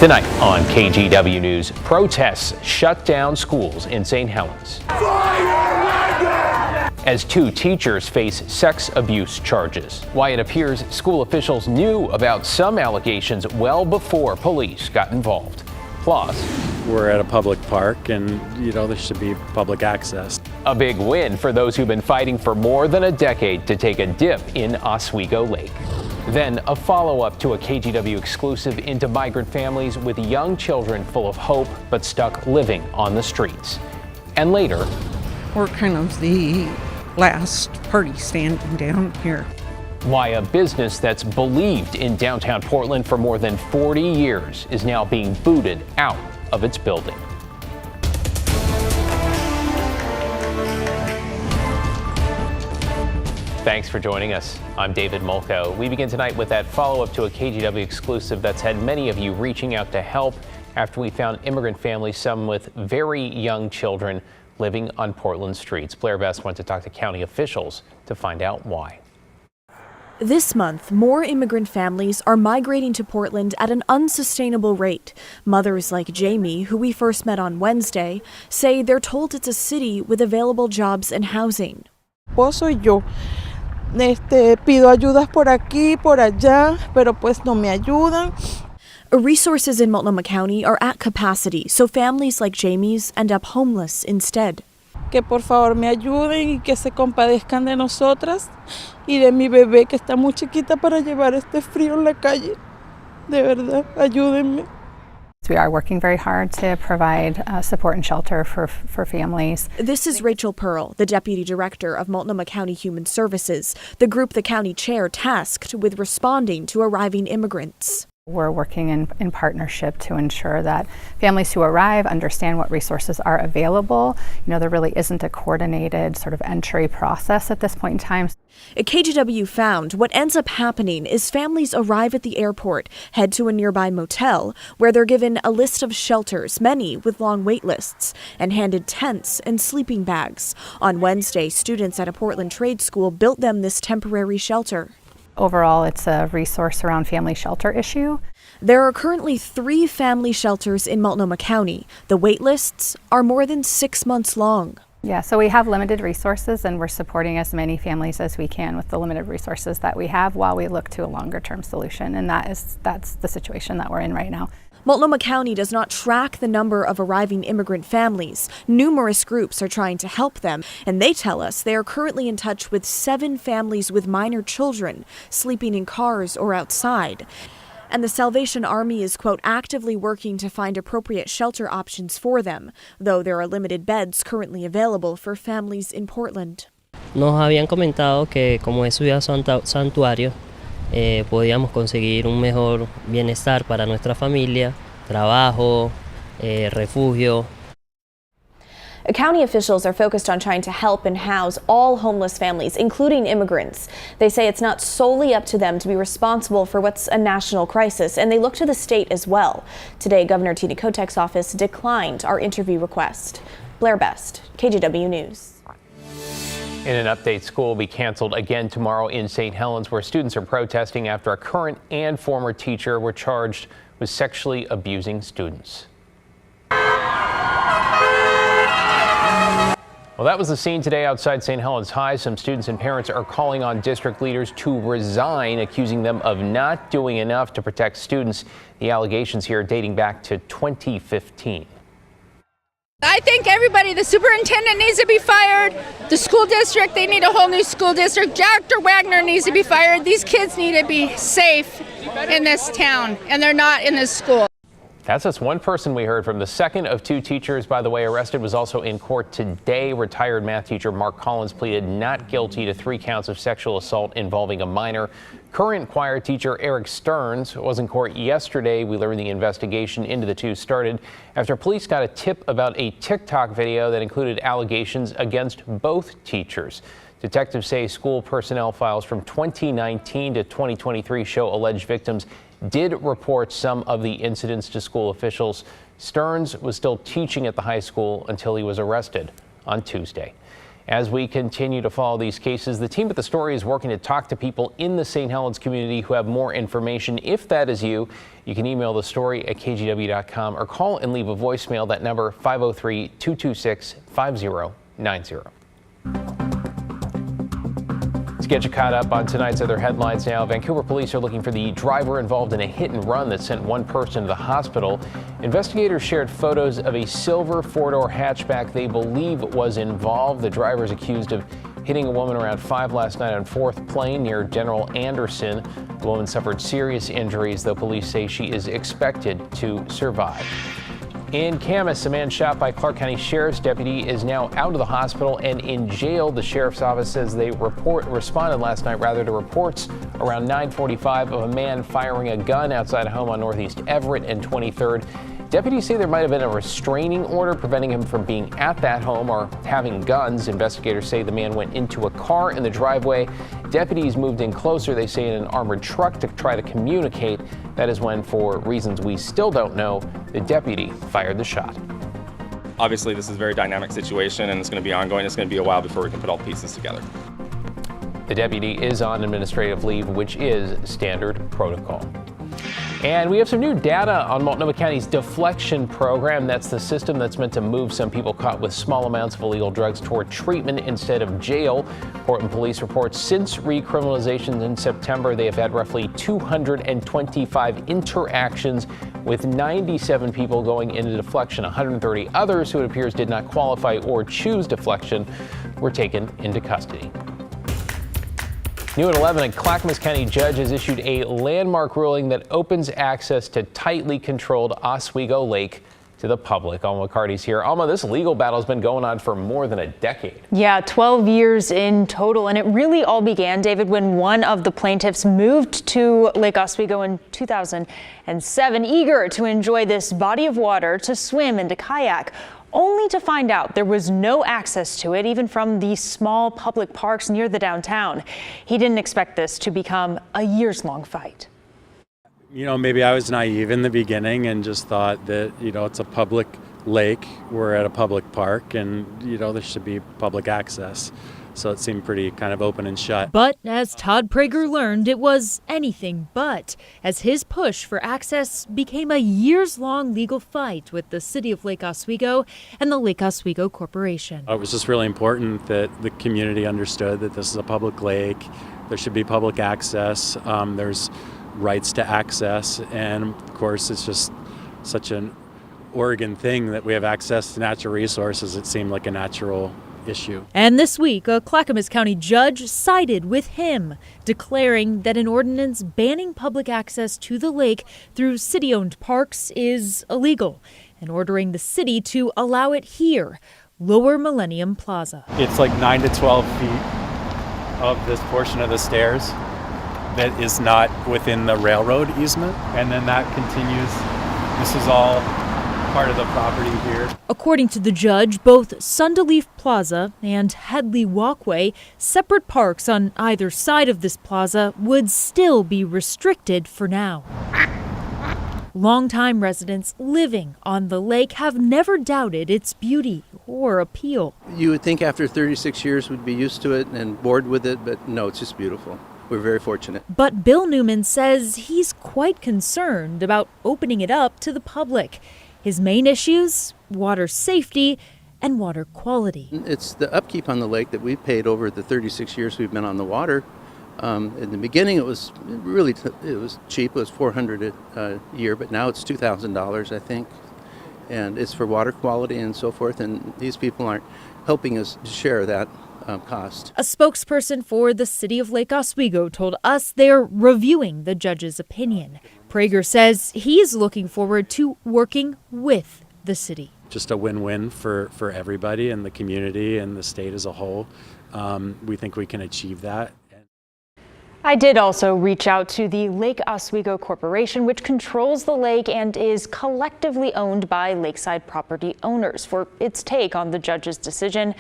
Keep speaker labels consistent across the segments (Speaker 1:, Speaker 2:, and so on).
Speaker 1: Tonight on KGW News, protests shut down schools in St. Helens as two teachers face sex abuse charges. Why it appears school officials knew about some allegations well before police got involved. Plus,
Speaker 2: we're at a public park and, there should be public access.
Speaker 1: A big win for those who've been fighting for more than a decade to take a dip in Oswego Lake. Then a follow-up to a KGW exclusive into migrant families with young children full of hope but stuck living on the streets. And later,
Speaker 3: we're kind of the last party standing down here.
Speaker 1: Why a business that's believed in downtown Portland for more than 40 years is now being booted out of its building. Thanks for joining us. I'm David Mulco. We begin tonight with that follow-up to a KGW exclusive that's had many of you reaching out to help after we found immigrant families, some with very young children, living on Portland streets. Blair Best went to talk to county officials to find out why.
Speaker 4: This month, more immigrant families are migrating to Portland at an unsustainable rate. Mothers like Jamie, who we first met on Wednesday, say they're told it's a city with available jobs and housing.
Speaker 5: Pido ayudas por aquí, por allá, pero pues no me ayudan.
Speaker 4: Resources in Multnomah County are at capacity, so families like Jamie's end up homeless instead.
Speaker 5: Que por favor me ayuden y que se compadezcan de nosotras y de mi bebé que está muy chiquita para llevar este frío en la calle. De verdad, ayúdenme.
Speaker 6: We are working very hard to provide support and shelter for families.
Speaker 4: This is Rachel Pearl, the Deputy Director of Multnomah County Human Services, the group the county chair tasked with responding to arriving immigrants.
Speaker 6: We're working in partnership to ensure that families who arrive understand what resources are available. There really isn't a coordinated sort of entry process at this point in time.
Speaker 4: KGW found what ends up happening is families arrive at the airport, head to a nearby motel, where they're given a list of shelters, many with long wait lists, and handed tents and sleeping bags. On Wednesday, students at a Portland trade school built them this temporary shelter.
Speaker 6: Overall, it's a resource around family shelter issue.
Speaker 4: There are currently 3 family shelters in Multnomah County. The wait lists are more than 6 months long.
Speaker 6: Yeah, so we have limited resources and we're supporting as many families as we can with the limited resources that we have while we look to a longer-term solution, and that's the situation that we're in right now.
Speaker 4: Multnomah County does not track the number of arriving immigrant families. Numerous groups are trying to help them, and they tell us they are currently in touch with 7 families with minor children sleeping in cars or outside. And the Salvation Army is, quote, actively working to find appropriate shelter options for them, though there are limited beds currently available for families in Portland.
Speaker 7: Nos habían comentado que como es ciudad santuario, podíamos conseguir un mejor bienestar para nuestra familia, trabajo, refugio.
Speaker 4: County officials are focused on trying to help and house all homeless families, including immigrants. They say it's not solely up to them to be responsible for what's a national crisis, and they look to the state as well. Today, Governor Tina Kotek's office declined our interview request. Blair Best, KGW News.
Speaker 1: In an update, school will be canceled again tomorrow in St. Helens, where students are protesting after a current and former teacher were charged with sexually abusing students. Well, that was the scene today outside St. Helens High. Some students and parents are calling on district leaders to resign, accusing them of not doing enough to protect students. The allegations here dating back to 2015.
Speaker 8: I think everybody, the superintendent needs to be fired. The school district, they need a whole new school district. Dr. Wagner needs to be fired. These kids need to be safe in this town, and they're not in this school.
Speaker 1: That's just one person we heard from. The second of 2 teachers, by the way, arrested was also in court today. Retired math teacher Mark Collins pleaded not guilty to 3 counts of sexual assault involving a minor. Current choir teacher Eric Stearns was in court yesterday. We learned the investigation into the 2 started after police got a tip about a TikTok video that included allegations against both teachers. Detectives say school personnel files from 2019 to 2023 show alleged victims did report some of the incidents to school officials. Stearns was still teaching at the high school until he was arrested on Tuesday. As we continue to follow these cases, the team at The Story is working to talk to people in the St. Helens community who have more information. If that is you, you can email thestory@kgw.com or call and leave a voicemail. That number 503-226-5090. Let's get you caught up on tonight's other headlines now. Vancouver police are looking for the driver involved in a hit and run that sent one person to the hospital. Investigators shared photos of a silver four-door hatchback they believe was involved. The driver is accused of hitting a woman around 5 last night on 4th Plain near General Anderson. The woman suffered serious injuries, though police say she is expected to survive. In Camas, a man shot by Clark County Sheriff's deputy is now out of the hospital and in jail. The sheriff's office says they responded last night to reports around 9:45 of a man firing a gun outside a home on Northeast Everett and 23rd. Deputies say there might have been a restraining order preventing him from being at that home or having guns. Investigators say the man went into a car in the driveway. Deputies moved in closer, they say, in an armored truck to try to communicate. That is when, for reasons we still don't know, the deputy fired the shot.
Speaker 9: Obviously, this is a very dynamic situation and it's going to be ongoing. It's going to be a while before we can put all the pieces together.
Speaker 1: The deputy is on administrative leave, which is standard protocol. And we have some new data on Multnomah County's deflection program. That's the system that's meant to move some people caught with small amounts of illegal drugs toward treatment instead of jail. Portland Police reports since recriminalization in September, they have had roughly 225 interactions with 97 people going into deflection. 130 others who it appears did not qualify or choose deflection were taken into custody. New at 11, a Clackamas County judge has issued a landmark ruling that opens access to tightly controlled Oswego Lake to the public. Alma McCarty's here. Alma, this legal battle has been going on for more than a decade.
Speaker 10: Yeah, 12 years in total. And it really all began, David, when one of the plaintiffs moved to Lake Oswego in 2007, eager to enjoy this body of water, to swim and to kayak, only to find out there was no access to it, even from the small public parks near the downtown. He didn't expect this to become a years-long fight.
Speaker 2: You know, maybe I was naive in the beginning and just thought that, it's a public lake, we're at a public park, and, there should be public access. So it seemed pretty kind of open and shut.
Speaker 11: But as Todd Prager learned, it was anything but, as his push for access became a years-long legal fight with the city of Lake Oswego and the Lake Oswego Corporation.
Speaker 2: It was just really important that the community understood that this is a public lake. There should be public access. There's rights to access. And of course, it's just such an Oregon thing that we have access to natural resources. It seemed like a natural issue.
Speaker 11: And this week, a Clackamas County judge sided with him, declaring that an ordinance banning public access to the lake through city-owned parks is illegal, and ordering the city to allow it here, Lower Millennium Plaza.
Speaker 2: It's like 9 to 12 feet of this portion of the stairs that is not within the railroad easement, and then that continues. This is all part of the property here.
Speaker 11: According to the judge, both Sunderleaf Plaza and Headley Walkway, separate parks on either side of this plaza, would still be restricted for now. Longtime residents living on the lake have never doubted its beauty or appeal.
Speaker 12: You would think after 36 years we'd be used to it and bored with it, but no, it's just beautiful. We're very fortunate.
Speaker 11: But Bill Newman says he's quite concerned about opening it up to the public. His main issues, water safety and water quality.
Speaker 12: It's the upkeep on the lake that we've paid over the 36 years we've been on the water. In the beginning, it was cheap. It was $400 a year, but now it's $2,000, I think. And it's for water quality and so forth. And these people aren't helping us share that cost.
Speaker 11: A spokesperson for the city of Lake Oswego told us they're reviewing the judge's opinion. Prager says he's looking forward to working with the city.
Speaker 2: Just a win-win for everybody and the community and the state as a whole. We think we can achieve that.
Speaker 10: I did also reach out to the Lake Oswego Corporation, which controls the lake and is collectively owned by lakeside property owners, for its take on the judge's decision.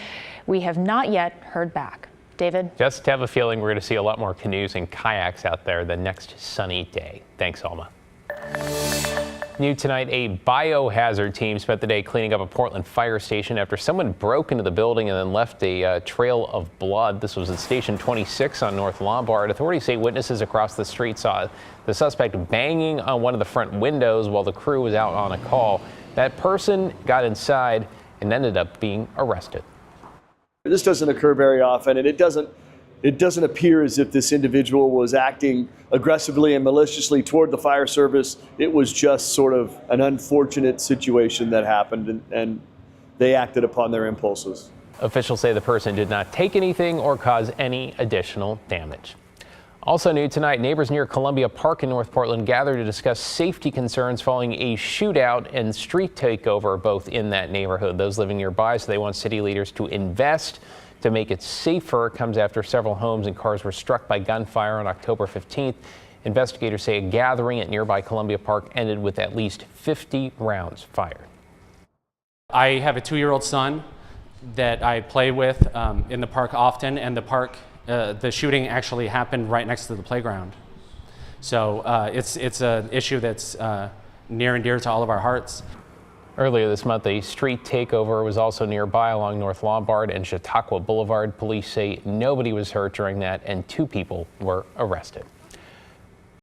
Speaker 10: We have not yet heard back. David?
Speaker 1: Just have a feeling we're going to see a lot more canoes and kayaks out there the next sunny day. Thanks, Alma. New tonight, a biohazard team spent the day cleaning up a Portland fire station after someone broke into the building and then left a trail of blood. This was at Station 26 on North Lombard. Authorities say witnesses across the street saw the suspect banging on one of the front windows while the crew was out on a call. That person got inside and ended up being arrested.
Speaker 13: This doesn't occur very often, and it doesn't appear as if this individual was acting aggressively and maliciously toward the fire service. It was just sort of an unfortunate situation that happened, and they acted upon their impulses.
Speaker 1: Officials say the person did not take anything or cause any additional damage. Also new tonight, neighbors near Columbia Park in North Portland gathered to discuss safety concerns following a shootout and street takeover both in that neighborhood. Those living nearby say they want city leaders to invest to make it safer. It comes after several homes and cars were struck by gunfire on October 15th. Investigators say a gathering at nearby Columbia Park ended with at least 50 rounds fired.
Speaker 14: I have a 2-year-old son that I play with in the park often, and the shooting actually happened right next to the playground. So it's an issue that's near and dear to all of our hearts.
Speaker 1: Earlier this month, a street takeover was also nearby along North Lombard and Chautauqua Boulevard. Police say nobody was hurt during that and 2 people were arrested.